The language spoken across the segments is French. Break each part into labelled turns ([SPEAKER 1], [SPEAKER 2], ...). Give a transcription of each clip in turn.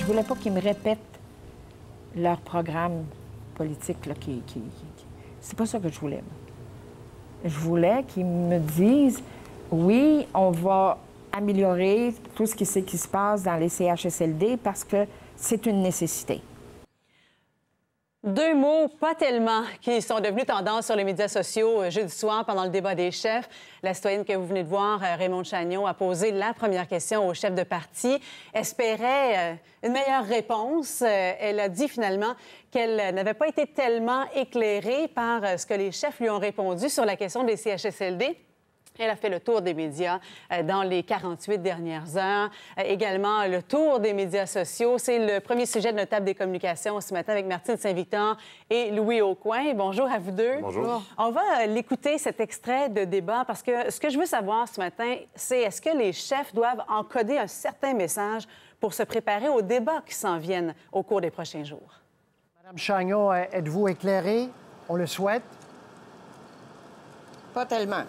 [SPEAKER 1] voulais pas qu'ils me répètent leur programme politique. Là, C'est pas ça que je voulais. Je voulais qu'ils me disent, oui, on va améliorer tout ce qui se passe dans les CHSLD parce que c'est une nécessité.
[SPEAKER 2] Deux mots, pas tellement, qui sont devenus tendance sur les médias sociaux jeudi soir pendant le débat des chefs. La citoyenne que vous venez de voir, Raymonde Chagnon, a posé la première question au chef de parti, espérait une meilleure réponse. Elle a dit finalement qu'elle n'avait pas été tellement éclairée par ce que les chefs lui ont répondu sur la question des CHSLD. Elle a fait le tour des médias dans les 48 dernières heures. Également, le tour des médias sociaux. C'est le premier sujet de notre table des communications ce matin avec Martine Saint-Victor et Louis Aucoin. Bonjour à vous deux.
[SPEAKER 3] Bonjour.
[SPEAKER 2] On va l'écouter, cet extrait de débat, parce que ce que je veux savoir ce matin, c'est est-ce que les chefs doivent encoder un certain message pour se préparer aux débats qui s'en viennent au cours des prochains jours?
[SPEAKER 4] Madame Chagnon, êtes-vous éclairée? On le souhaite.
[SPEAKER 5] Pas tellement.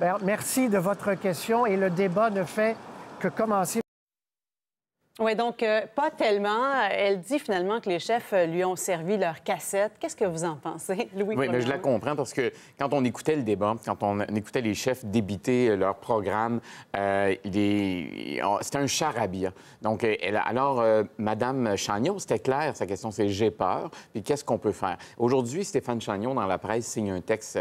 [SPEAKER 4] Bien, merci de votre question et le débat ne fait que commencer.
[SPEAKER 2] Oui, donc, pas tellement. Elle dit finalement que les chefs lui ont servi leur cassette. Qu'est-ce que vous en pensez, Louis?
[SPEAKER 3] Oui, mais je la comprends parce que quand on écoutait le débat, quand on écoutait les chefs débiter leur programme, c'était un charabia. Donc, Mme Chagnon, c'était clair, sa question, c'est « j'ai peur », puis qu'est-ce qu'on peut faire? Aujourd'hui, Stéphane Chagnon, dans la presse, signe un texte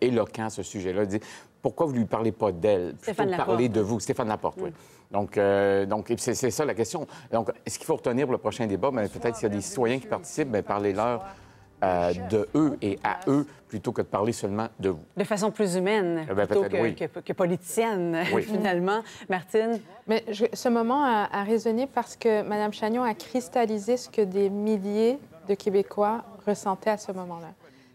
[SPEAKER 3] éloquent à ce sujet-là. Il dit « Pourquoi vous ne lui parlez pas d'elle? Plutôt que parler de vous. » Stéphane Laporte, oui. Donc c'est ça la question. Donc, est-ce qu'il faut retenir pour le prochain débat? Bien, peut-être s'il y a des citoyens qui participent, bien, parlez-leur de eux et à eux plutôt que de parler seulement de vous.
[SPEAKER 2] De façon plus humaine plutôt que politicienne, finalement. Martine?
[SPEAKER 6] Mais ce moment a résonné parce que Mme Chagnon a cristallisé ce que des milliers de Québécois ressentaient à ce moment-là.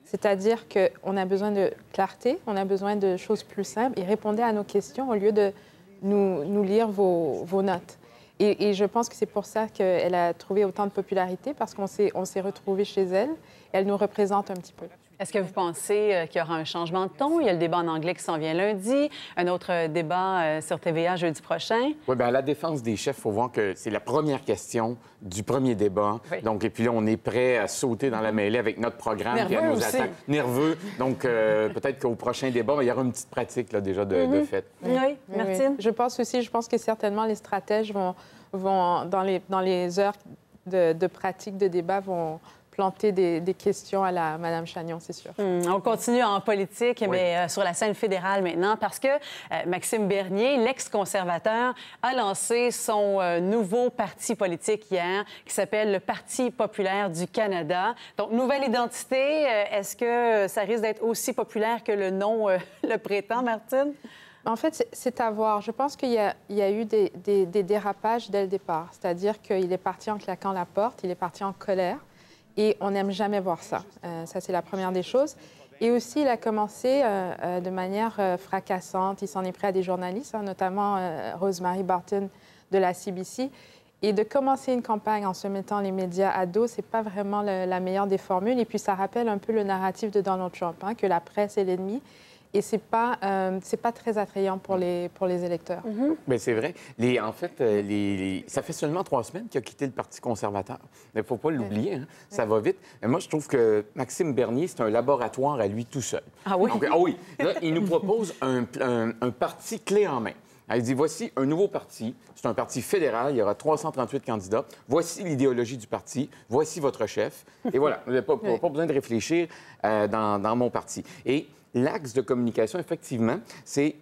[SPEAKER 6] C'est-à-dire qu'on a besoin de clarté, on a besoin de choses plus simples et répondez à nos questions au lieu de nous lire vos notes. Et je pense que c'est pour ça qu'elle a trouvé autant de popularité, parce qu'on s'est retrouvés chez elle. Elle nous représente un petit peu.
[SPEAKER 2] Est-ce que vous pensez qu'il y aura un changement de ton? Il y a le débat en anglais qui s'en vient lundi, un autre débat sur TVA jeudi prochain.
[SPEAKER 3] Oui, bien, à la défense des chefs, il faut voir que c'est la première question du premier débat.
[SPEAKER 2] Oui.
[SPEAKER 3] Donc, et puis là, on est prêt à sauter dans la mêlée avec notre programme.
[SPEAKER 2] Nerveux
[SPEAKER 3] puis à nos
[SPEAKER 2] aussi.
[SPEAKER 3] attaques. Nerveux. Donc, peut-être qu'au prochain débat, il y aura une petite pratique là, déjà de fait.
[SPEAKER 2] Oui, Martine?
[SPEAKER 6] Oui. Je pense que certainement les stratèges vont dans les heures de pratique de débat, vont planter des questions à la Mme Chagnon, c'est sûr.
[SPEAKER 2] On continue en politique, mais sur la scène fédérale maintenant, parce que Maxime Bernier, l'ex-conservateur, a lancé son nouveau parti politique hier, qui s'appelle le Parti populaire du Canada. Donc, nouvelle identité, est-ce que ça risque d'être aussi populaire que le nom le prétend, Martine?
[SPEAKER 6] En fait, c'est à voir. Je pense qu'il y a eu des dérapages dès le départ. C'est-à-dire qu'il est parti en claquant la porte, il est parti en colère. Et on n'aime jamais voir ça. Ça, c'est la première des choses. Et aussi, il a commencé de manière fracassante. Il s'en est pris à des journalistes, notamment Rosemary Barton de la CBC. Et de commencer une campagne en se mettant les médias à dos, c'est pas vraiment la meilleure des formules. Et puis, ça rappelle un peu le narratif de Donald Trump, que la presse est l'ennemi. Et c'est pas très attrayant pour les électeurs.
[SPEAKER 3] Bien, c'est vrai. En fait, ça fait seulement 3 semaines qu'il a quitté le Parti conservateur. Mais il ne faut pas l'oublier, hein? Ça va vite. Mais moi, je trouve que Maxime Bernier, c'est un laboratoire à lui tout seul.
[SPEAKER 2] Ah oui?
[SPEAKER 3] Donc, oui. Là, il nous propose un parti clé en main. Il dit, voici un nouveau parti. C'est un parti fédéral. Il y aura 338 candidats. Voici l'idéologie du parti. Voici votre chef. Et voilà. Vous n'avez pas besoin de réfléchir dans mon parti. Et l'axe de communication, effectivement, c'est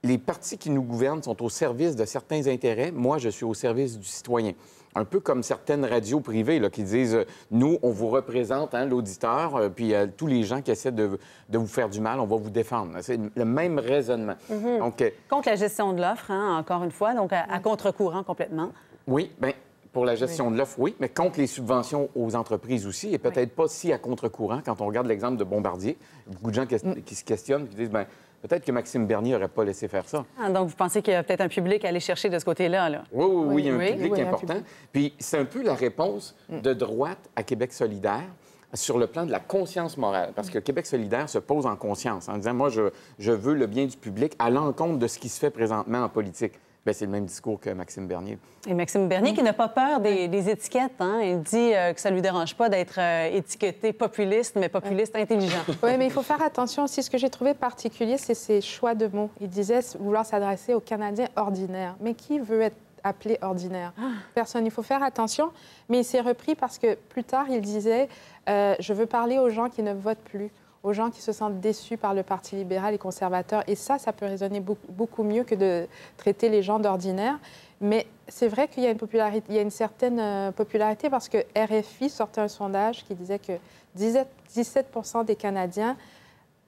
[SPEAKER 3] les partis qui nous gouvernent sont au service de certains intérêts. Moi, je suis au service du citoyen. Un peu comme certaines radios privées là, qui disent « Nous, on vous représente, l'auditeur, puis tous les gens qui essaient de vous faire du mal, on va vous défendre. » C'est le même raisonnement. Donc,
[SPEAKER 2] contre la gestion de l'offre, encore une fois, donc à contre-courant complètement.
[SPEAKER 3] Oui, bien, pour la gestion de l'offre, oui, mais contre les subventions aux entreprises aussi, et peut-être pas si à contre-courant. Quand on regarde l'exemple de Bombardier, beaucoup de gens qui se questionnent, qui disent, bien, peut-être que Maxime Bernier n'aurait pas laissé faire ça.
[SPEAKER 2] Donc, vous pensez qu'il y a peut-être un public à aller chercher de ce côté-là, là?
[SPEAKER 3] Oui, il y a un public important. Puis c'est un peu la réponse de droite à Québec solidaire sur le plan de la conscience morale. Parce que Québec solidaire se pose en conscience en disant, moi, je veux le bien du public à l'encontre de ce qui se fait présentement en politique. Bien, c'est le même discours que Maxime Bernier.
[SPEAKER 2] Et Maxime Bernier, qui n'a pas peur des étiquettes, hein? Il dit que ça ne lui dérange pas d'être étiqueté populiste, mais populiste intelligent.
[SPEAKER 6] Oui, mais il faut faire attention aussi. Ce que j'ai trouvé particulier, c'est ses choix de mots. Il disait vouloir s'adresser aux Canadiens ordinaires. Mais qui veut être appelé ordinaire? Personne. Il faut faire attention. Mais il s'est repris parce que plus tard, il disait je veux parler aux gens qui ne votent plus, aux gens qui se sentent déçus par le Parti libéral et conservateur. Et ça peut résonner beaucoup mieux que de traiter les gens d'ordinaire. Mais c'est vrai qu'il y a une certaine popularité parce que RFI sortait un sondage qui disait que 17 % des Canadiens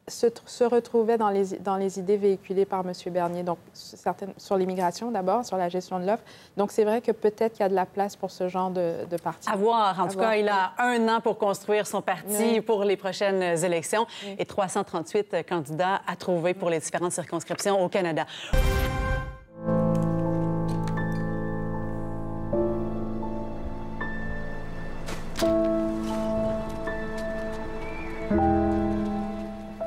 [SPEAKER 6] se retrouvaient dans les idées véhiculées par M. Bernier, donc sur l'immigration d'abord, sur la gestion de l'offre. Donc, c'est vrai que peut-être qu'il y a de la place pour ce genre de parti.
[SPEAKER 2] À voir. En tout cas, il a 1 an pour construire son parti pour les prochaines élections et 338 candidats à trouver pour les différentes circonscriptions au Canada.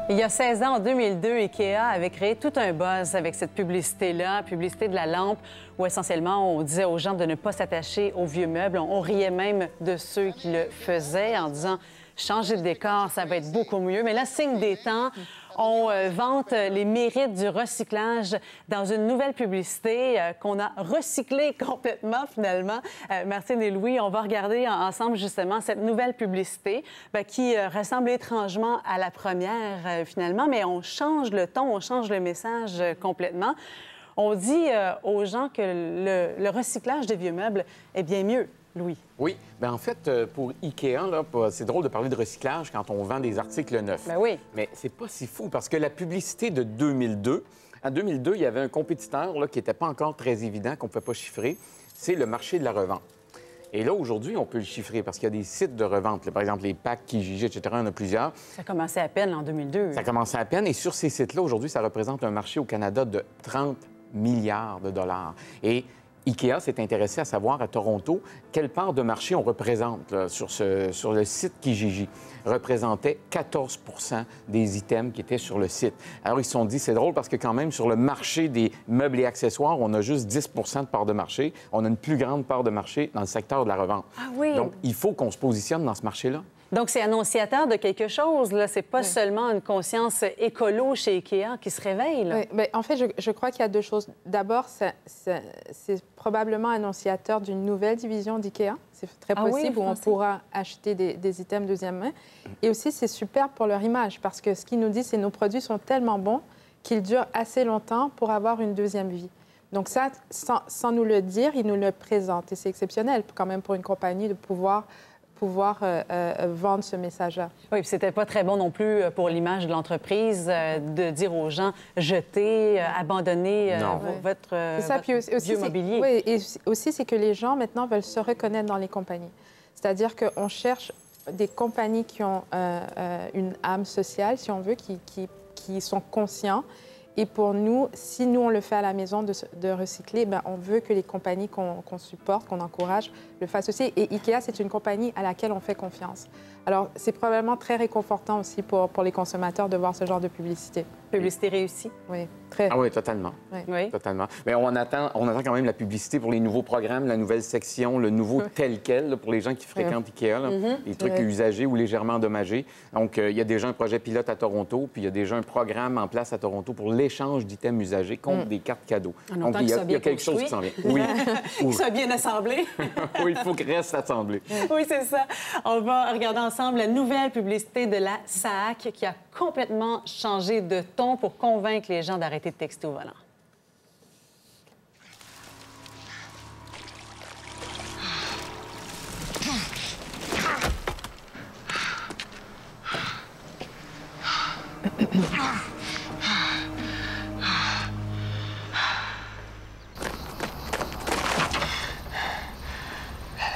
[SPEAKER 2] Il y a 16 ans, en 2002, IKEA avait créé tout un buzz avec cette publicité-là, publicité de la lampe, où essentiellement on disait aux gens de ne pas s'attacher aux vieux meubles. On riait même de ceux qui le faisaient en disant « changer de décor, ça va être beaucoup mieux ». Mais là, signe des temps, on vante les mérites du recyclage dans une nouvelle publicité qu'on a recyclée complètement, finalement. Martine et Louis, on va regarder ensemble, justement, cette nouvelle publicité qui ressemble étrangement à la première, finalement, mais on change le ton, on change le message complètement. On dit aux gens que le recyclage des vieux meubles est bien mieux. Louis.
[SPEAKER 3] Oui. Bien, en fait, pour IKEA, c'est drôle de parler de recyclage quand on vend des articles neufs.
[SPEAKER 2] Bien oui.
[SPEAKER 3] Mais c'est pas si fou parce que la publicité de 2002, en 2002, il y avait un compétiteur là, qui n'était pas encore très évident, qu'on ne pouvait pas chiffrer. C'est le marché de la revente. Et là, aujourd'hui, on peut le chiffrer parce qu'il y a des sites de revente. Là, par exemple, les packs, Kijiji, etc., il y en a plusieurs.
[SPEAKER 2] Ça commençait à peine en 2002.
[SPEAKER 3] Ça commençait à peine. Et sur ces sites-là, aujourd'hui, ça représente un marché au Canada de 30 milliards de dollars. Et IKEA s'est intéressé à savoir à Toronto quelle part de marché on représente là, sur le site Kijiji. Représentait 14 % des items qui étaient sur le site. Alors, ils se sont dit, c'est drôle parce que quand même, sur le marché des meubles et accessoires, on a juste 10 % de part de marché. On a une plus grande part de marché dans le secteur de la revente.
[SPEAKER 2] Ah oui!
[SPEAKER 3] Donc, il faut qu'on se positionne dans ce marché-là.
[SPEAKER 2] Donc, c'est annonciateur de quelque chose, là. C'est pas seulement une conscience écolo chez IKEA qui se réveille, là.
[SPEAKER 6] Oui, bien, en fait, je crois qu'il y a 2 choses. D'abord, c'est probablement annonciateur d'une nouvelle division d'IKEA. C'est très possible, où on pourra acheter des items deuxième main. Et aussi, c'est super pour leur image, parce que ce qu'ils nous disent, c'est que nos produits sont tellement bons qu'ils durent assez longtemps pour avoir une deuxième vie. Donc ça, sans nous le dire, ils nous le présentent. Et c'est exceptionnel, quand même, pour une compagnie de pouvoir vendre ce message-là.
[SPEAKER 2] Oui, puis c'était pas très bon non plus pour l'image de l'entreprise de dire aux gens jetez, abandonnez votre vieux mobilier.
[SPEAKER 6] Oui, et aussi, c'est que les gens, maintenant, veulent se reconnaître dans les compagnies. C'est-à-dire qu'on cherche des compagnies qui ont une âme sociale, si on veut, qui sont conscients. Et pour nous, si nous, on le fait à la maison de recycler, bien, on veut que les compagnies qu'on supporte, qu'on encourage, le fassent aussi. Et IKEA, c'est une compagnie à laquelle on fait confiance. Alors, c'est probablement très réconfortant aussi pour les consommateurs de voir ce genre de publicité.
[SPEAKER 2] Publicité réussie?
[SPEAKER 6] Oui, très.
[SPEAKER 3] Ah oui, totalement.
[SPEAKER 2] Oui.
[SPEAKER 3] Totalement. Mais on attend quand même la publicité pour les nouveaux programmes, la nouvelle section, le nouveau tel quel, là, pour les gens qui fréquentent IKEA, là, les trucs usagés ou légèrement endommagés. Donc, il y a déjà un projet pilote à Toronto, puis il y a déjà un programme en place à Toronto pour l'échange d'items usagés contre des cartes cadeaux. Donc, il y a quelque chose qui s'en vient. Oui.
[SPEAKER 2] Qu'il soit bien assemblé.
[SPEAKER 3] Oui, il faut qu'il reste assemblé.
[SPEAKER 2] Oui, c'est ça. On va regarder ensemble la nouvelle publicité de la SAAC qui a complètement changé de ton pour convaincre les gens d'arrêter de texter au volant.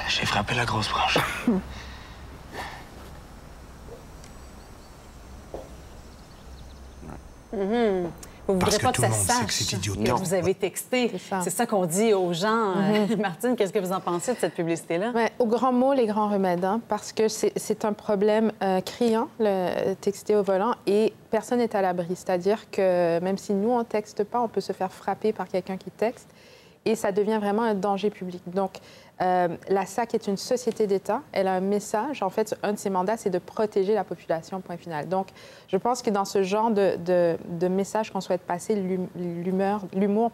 [SPEAKER 5] J'ai frappé la grosse branche.
[SPEAKER 2] Vous ne voudrez pas que ça sache que vous avez texté. C'est ça qu'on dit aux gens. Martine, qu'est-ce que vous en pensez de cette publicité-là?
[SPEAKER 6] Ouais, au grand mot, les grands remèdes, hein, parce que c'est un problème criant, le texter au volant, et personne n'est à l'abri. C'est-à-dire que même si nous, on ne texte pas, on peut se faire frapper par quelqu'un qui texte. et ça devient vraiment un danger public. Donc, la SAC est une société d'État. Elle a un message. En fait, un de ses mandats, c'est de protéger la population, point final. Donc, je pense que dans ce genre de message qu'on souhaite passer, l'humour,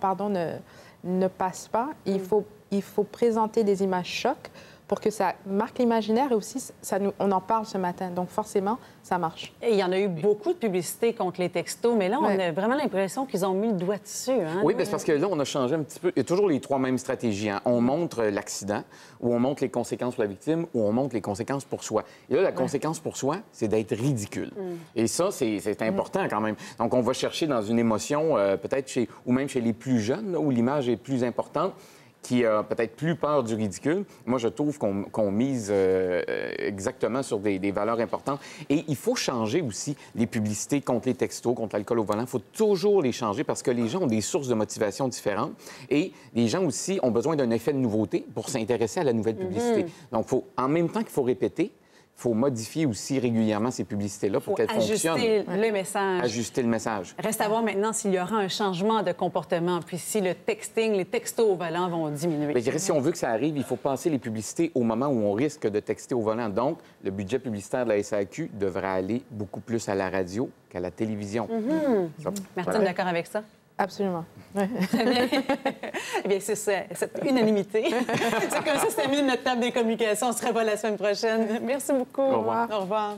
[SPEAKER 6] ne passe pas. Il faut présenter des images chocs pour que ça marque l'imaginaire et aussi, on en parle ce matin. Donc, forcément, ça marche.
[SPEAKER 2] Et il y en a eu beaucoup de publicité contre les textos, mais là, on a vraiment l'impression qu'ils ont mis le doigt dessus. Hein?
[SPEAKER 3] Oui, c'est parce que là, on a changé un petit peu. Il y a toujours les trois mêmes stratégies. Hein. On montre l'accident, ou on montre les conséquences pour la victime, ou on montre les conséquences pour soi. Et là, la conséquence pour soi, c'est d'être ridicule. Et ça, c'est important quand même. Donc, on va chercher dans une émotion, peut-être ou même chez les plus jeunes, là, où l'image est plus importante, qui a peut-être plus peur du ridicule. Moi, je trouve qu'on mise exactement sur des valeurs importantes. Et il faut changer aussi les publicités contre les textos, contre l'alcool au volant. Il faut toujours les changer parce que les gens ont des sources de motivation différentes. Et les gens aussi ont besoin d'un effet de nouveauté pour s'intéresser à la nouvelle publicité. Donc, en même temps qu'il faut répéter, il faut modifier aussi régulièrement ces publicités-là pour qu'elles fonctionnent.
[SPEAKER 2] Ajuster le message.
[SPEAKER 3] Ajuster le message.
[SPEAKER 2] Reste à voir maintenant s'il y aura un changement de comportement, puis si le texting, les textos au volant vont diminuer.
[SPEAKER 3] Bien, je dirais, si on veut que ça arrive, il faut passer les publicités au moment où on risque de texter au volant. Donc, le budget publicitaire de la SAQ devrait aller beaucoup plus à la radio qu'à la télévision.
[SPEAKER 2] Martine, d'accord avec ça?
[SPEAKER 6] Absolument.
[SPEAKER 2] Très bien. Eh bien, c'est cette unanimité. C'est comme ça que c'est mis notre table des communications. On se revoit la semaine prochaine. Merci beaucoup.
[SPEAKER 3] Au revoir.
[SPEAKER 2] Au revoir.